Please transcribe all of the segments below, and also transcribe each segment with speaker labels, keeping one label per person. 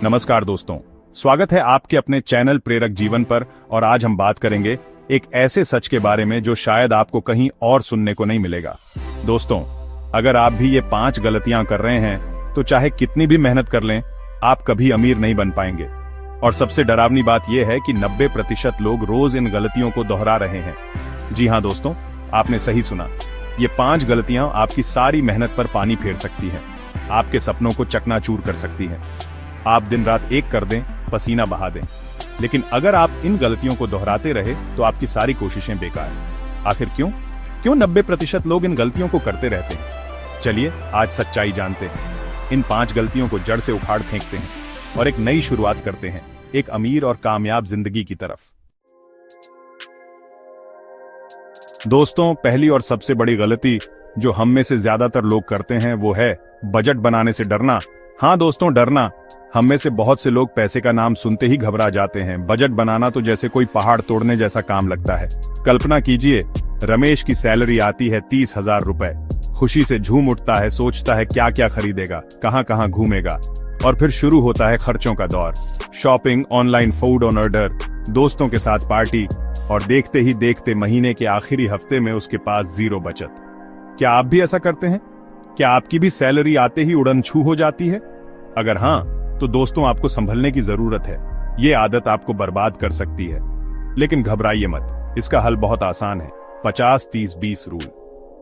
Speaker 1: नमस्कार दोस्तों, स्वागत है आपके अपने चैनल प्रेरक जीवन पर। और आज हम बात करेंगे एक ऐसे सच के बारे में जो शायद आपको कहीं और सुनने को नहीं मिलेगा। दोस्तों, अगर आप भी ये 5 गलतियां कर रहे हैं तो चाहे कितनी भी मेहनत कर लें, आप कभी अमीर नहीं बन पाएंगे। और सबसे डरावनी बात यह है कि 90% लोग रोज इन गलतियों को दोहरा रहे हैं। जी हाँ दोस्तों, आपने सही सुना। ये 5 गलतियां आपकी सारी मेहनत पर पानी फेर सकती हैं, आपके सपनों को चकनाचूर कर सकती हैं। आप दिन रात एक कर दें, पसीना बहा दें, लेकिन अगर आप इन गलतियों को दोहराते रहे तो आपकी सारी कोशिशें बेकार हैं। आखिर क्यों 90% लोग इन गलतियों को करते रहते हैं? चलिए आज सच्चाई जानते हैं। इन 5 गलतियों को जड़ से उखाड़ फेंकते हैं और एक नई शुरुआत करते हैं, एक अमीर और कामयाब जिंदगी की तरफ। दोस्तों, पहली और सबसे बड़ी गलती जो हम में से ज्यादातर लोग करते हैं वो है बजट बनाने से डरना। हाँ दोस्तों, डरना। हम में से बहुत से लोग पैसे का नाम सुनते ही घबरा जाते हैं। बजट बनाना तो जैसे कोई पहाड़ तोड़ने जैसा काम लगता है। कल्पना कीजिए, रमेश की सैलरी आती है 30,000 रुपए। खुशी से झूम उठता है, सोचता है क्या क्या खरीदेगा, कहां कहां घूमेगा। और फिर शुरू होता है खर्चों का दौर। Shopping, online food on order, दोस्तों के साथ पार्टी, और देखते ही देखते महीने के आखिरी हफ्ते में उसके पास 0 बचत। क्या आप भी ऐसा करते हैं? क्या आपकी भी सैलरी आते ही उड़न छू हो जाती है? अगर हाँ, तो दोस्तों आपको संभलने की जरूरत है। ये आदत आपको बर्बाद कर सकती है। लेकिन घबराइए मत, इसका हल बहुत आसान है। 50-30-20 रूल।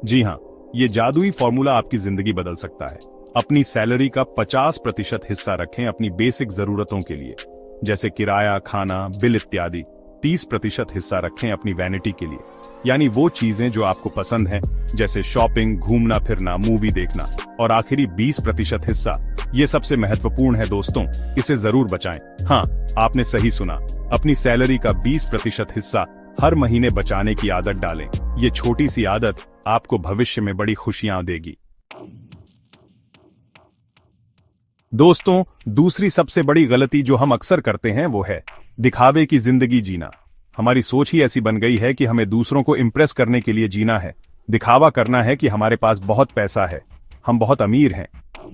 Speaker 1: जी हाँ, ये जादुई फॉर्मूला आपकी जिंदगी बदल सकता है। अपनी सैलरी का 50% हिस्सा रखें अपनी बेसिक जरूरतों के लिए, जैसे किराया, खाना, बिल इत्यादि। 30% हिस्सा रखें अपनी वैनिटी के लिए, यानी वो चीजें जो आपको पसंद हैं, जैसे शॉपिंग, घूमना फिरना, मूवी देखना। और आखिरी 20% हिस्सा, ये सबसे महत्वपूर्ण है दोस्तों, इसे जरूर बचाएं। हाँ, आपने सही सुना, अपनी सैलरी का 20% हिस्सा हर महीने बचाने की आदत डालें। ये छोटी सी आदत आपको भविष्य में बड़ी खुशियां देगी। दोस्तों, दूसरी सबसे बड़ी गलती जो हम अक्सर करते हैं वो है दिखावे की जिंदगी जीना। हमारी सोच ही ऐसी बन गई है कि हमें दूसरों को इंप्रेस करने के लिए जीना है। दिखावा करना है कि हमारे पास बहुत पैसा है, हम बहुत अमीर हैं।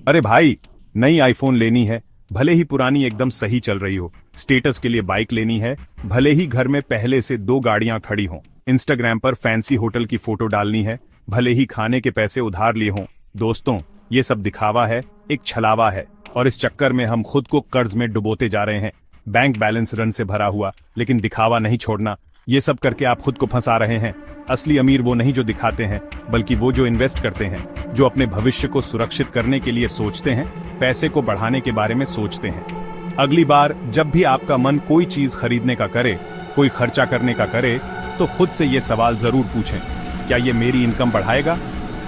Speaker 1: अरे भाई, नई आईफोन लेनी है, भले ही पुरानी एकदम सही चल रही हो। स्टेटस के लिए बाइक लेनी है, भले ही घर में पहले से 2 गाड़ियां खड़ी हों। इंस्टाग्राम पर फैंसी होटल की फोटो डालनी है, भले ही खाने के पैसे उधार लिए हों। दोस्तों, ये सब दिखावा है, एक छलावा है, और इस चक्कर में हम खुद को कर्ज में डुबोते जा रहे हैं। बैंक बैलेंस रन से भरा हुआ, लेकिन दिखावा नहीं छोड़ना। ये सब करके आप खुद को फंसा रहे हैं। असली अमीर वो नहीं जो दिखाते हैं, बल्कि वो जो इन्वेस्ट करते हैं, जो अपने भविष्य को सुरक्षित करने के लिए सोचते हैं, पैसे को बढ़ाने के बारे में सोचते हैं। अगली बार जब भी आपका मन कोई चीज खरीदने का करे, कोई खर्चा करने का करे, तो खुद से ये सवाल जरूर पूछें, क्या ये मेरी इनकम बढ़ाएगा?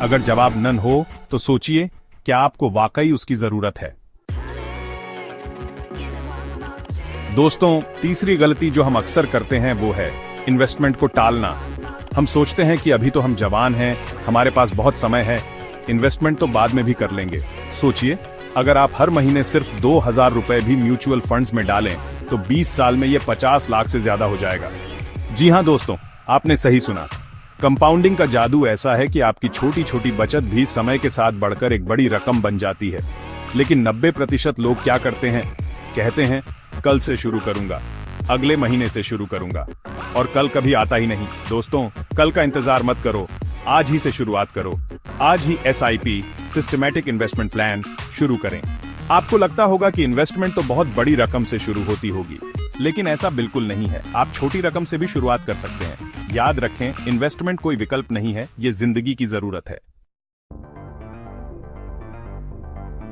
Speaker 1: अगर जवाब नन हो तो सोचिए, क्या आपको वाकई उसकी जरूरत है? दोस्तों, तीसरी गलती जो हम अक्सर करते हैं वो है इन्वेस्टमेंट को टालना। हम सोचते हैं कि अभी तो हम जवान हैं, हमारे पास बहुत समय है, इन्वेस्टमेंट तो बाद में भी कर लेंगे। सोचिए, अगर आप हर महीने सिर्फ 2,000 रुपए भी म्यूचुअल फंड्स में डालें तो 20 साल में ये 50 लाख से ज्यादा हो जाएगा। जी हाँ दोस्तों, आपने सही सुना। कंपाउंडिंग का जादू ऐसा है कि आपकी छोटी छोटी बचत भी समय के साथ बढ़कर एक बड़ी रकम बन जाती है। लेकिन 90% लोग क्या करते हैं? कहते हैं कल से शुरू करूंगा, अगले महीने से शुरू करूंगा, और कल कभी आता ही नहीं। दोस्तों, कल का इंतजार मत करो, आज ही से शुरुआत करो। आज ही SIP, सिस्टमैटिक इन्वेस्टमेंट प्लान शुरू करें। आपको लगता होगा कि इन्वेस्टमेंट तो बहुत बड़ी रकम से शुरू होती होगी, लेकिन ऐसा बिल्कुल नहीं है। आप छोटी रकम से भी शुरुआत कर सकते हैं। याद रखें, इन्वेस्टमेंट कोई विकल्प नहीं है, ये जिंदगी की जरूरत है।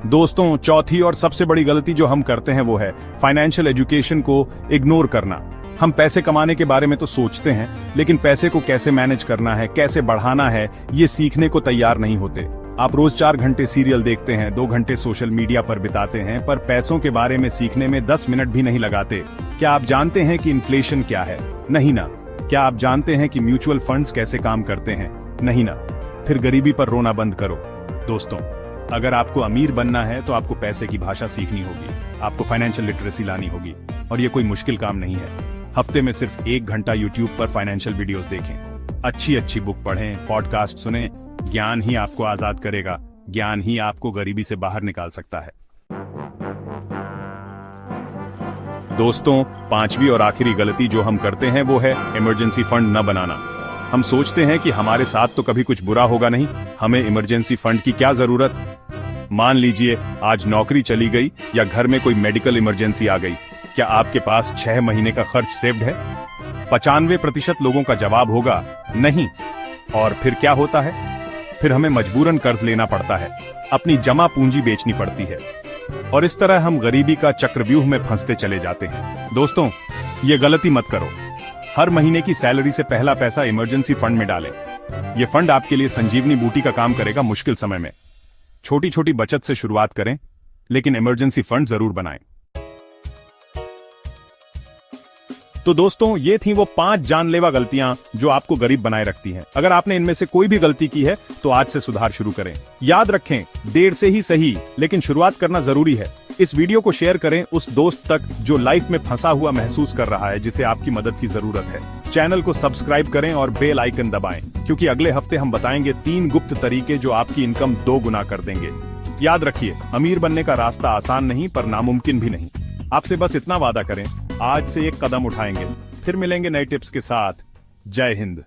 Speaker 1: दोस्तों, चौथी और सबसे बड़ी गलती जो हम करते हैं वो है फाइनेंशियल एजुकेशन को इग्नोर करना। हम पैसे कमाने के बारे में तो सोचते हैं, लेकिन पैसे को कैसे मैनेज करना है, कैसे बढ़ाना है, ये सीखने को तैयार नहीं होते। आप रोज 4 घंटे सीरियल देखते हैं, 2 घंटे सोशल मीडिया पर बिताते हैं, पर पैसों के बारे में सीखने में 10 मिनट भी नहीं लगाते। क्या आप जानते हैं कि इन्फ्लेशन क्या है? नहीं ना। क्या आप जानते हैं कि म्यूचुअल फंड्स कैसे काम करते हैं? नहीं ना। फिर गरीबी पर रोना बंद करो। दोस्तों, अगर आपको अमीर बनना है तो आपको पैसे की भाषा सीखनी होगी, आपको फाइनेंशियल लिटरेसी लानी होगी, और ये कोई मुश्किल काम नहीं है। हफ्ते में सिर्फ 1 घंटा यूट्यूब पर फाइनेंशियल वीडियोस देखें, अच्छी बुक पढ़ें, पॉडकास्ट सुनें। ज्ञान ही आपको आजाद करेगा, ज्ञान ही आपको गरीबी से बाहर निकाल सकता है। दोस्तों, पांचवी और आखिरी गलती जो हम करते हैं वो है इमरजेंसी फंड न बनाना। हम सोचते हैं कि हमारे साथ तो कभी कुछ बुरा होगा नहीं, हमें इमरजेंसी फंड की क्या जरूरत। मान लीजिए आज नौकरी चली गई या घर में कोई मेडिकल इमरजेंसी आ गई, क्या आपके पास 6 महीने का खर्च सेव्ड है? 95% लोगों का जवाब होगा नहीं। और फिर क्या होता है? फिर हमें मजबूरन कर्ज लेना पड़ता है, अपनी जमा पूंजी बेचनी पड़ती है, और इस तरह हम गरीबी का चक्रव्यूह में फंसते चले जाते हैं। दोस्तों, ये गलती मत करो। हर महीने की सैलरी से पहला पैसा इमरजेंसी फंड में डालें। ये फंड आपके लिए संजीवनी बूटी का काम करेगा मुश्किल समय में। छोटी छोटी बचत से शुरुआत करें, लेकिन इमरजेंसी फंड जरूर बनाएं। तो दोस्तों, ये थी वो 5 जानलेवा गलतियां जो आपको गरीब बनाए रखती हैं। अगर आपने इनमें से कोई भी गलती की है तो आज से सुधार शुरू करें। याद रखें, देर से ही सही, लेकिन शुरुआत करना जरूरी है। इस वीडियो को शेयर करें उस दोस्त तक जो लाइफ में फंसा हुआ महसूस कर रहा है, जिसे आपकी मदद की जरूरत है। चैनल को सब्सक्राइब करें और बेल आइकन दबाएं, क्योंकि अगले हफ्ते हम बताएंगे 3 गुप्त तरीके जो आपकी इनकम 2 गुना कर देंगे। याद रखिए, अमीर बनने का रास्ता आसान नहीं पर नामुमकिन भी नहीं। आपसे बस इतना वादा करें, आज से एक कदम उठाएंगे। फिर मिलेंगे नए टिप्स के साथ। जय हिंद।